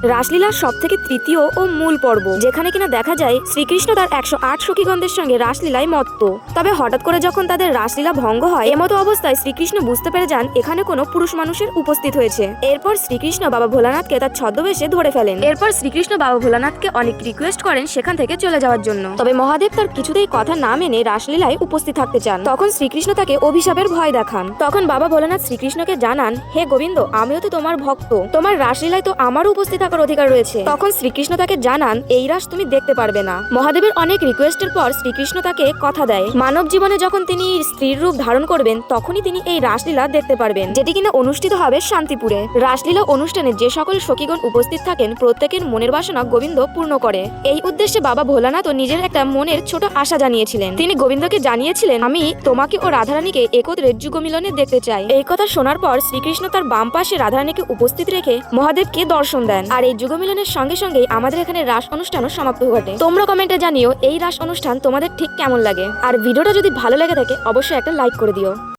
রাসলীলার সব থেকে তৃতীয় ও মূল পর্ব, যেখানে কিনা দেখা যায় শ্রীকৃষ্ণ তার 108 সখীগণদের সঙ্গে রাসলীলায় মত্ত। তবে হঠাৎ করে যখন তাদের রাসলীলা ভঙ্গ হয়, এমতো অবস্থায় শ্রীকৃষ্ণ বুঝতে পেরে যান এখানে কোনো পুরুষ মানুষের উপস্থিত হয়েছে। এরপর শ্রীকৃষ্ণ বাবা ভোলানাথকে তার ছদ্মবেশে ধরে ফেলেন। এরপর শ্রীকৃষ্ণ বাবা ভোলানাথকে অনেক রিকোয়েস্ট করেন সেখান থেকে চলে যাওয়ার জন্য। তবে মহাদেব তার কিছুতেই কথা না মেনে রাসলীলায় উপস্থিত থাকতে চান। তখন শ্রীকৃষ্ণ তাকে অভিশাপের ভয় দেখান। তখন বাবা ভোলানাথ শ্রীকৃষ্ণকে জানান, হে গোবিন্দ, আমিও তো তোমার ভক্ত, তোমার রাসলীলায় তো আমারও উপস্থিত থাকার অধিকার রয়েছে। তখন শ্রীকৃষ্ণ তাকে জানান, এই রাস তুমি দেখতে পারবে না। মহাদেবের অনেক রিকোয়েস্টের পর শ্রীকৃষ্ণ তাকে কথা দেয়, মানব জীবনে যখন তিনি স্ত্রীর রূপ ধারণ করবেন তখনই তিনি এই রাসলীলা দেখতে পারবেন, যেটি কিনা অনুষ্ঠিত হবে শান্তিপুরে। রাসলীলা অনুষ্ঠানে যে সকল সখীগণ উপস্থিত থাকেন প্রত্যেকের মনের বাসনা গোবিন্দ পূর্ণ করে। এই উদ্দেশ্যে বাবা ভোলানাথও নিজের একটা মনের ছোট আশা জানিয়েছিলেন। তিনি গোবিন্দকে জানিয়েছিলেন, আমি তোমাকে ও রাধারানীকে একত্রে যুগমিলনে দেখতে চাই। এই কথা শোনার পর শ্রীকৃষ্ণ তার বাম পাশে রাধারানীকে উপস্থিত রেখে মহাদেবকে দর্শন দেন। আর এই যুগমিলনের সঙ্গে সঙ্গে আমাদের এখানে রাস অনুষ্ঠানও সমাপ্ত ঘটে। তোমরা কমেন্টে জানিও এই রাস অনুষ্ঠান তোমাদের ঠিক কেমন লাগে। আর ভিডিওটা যদি ভালো লেগে থাকে অবশ্যই একটা লাইক করে দিও।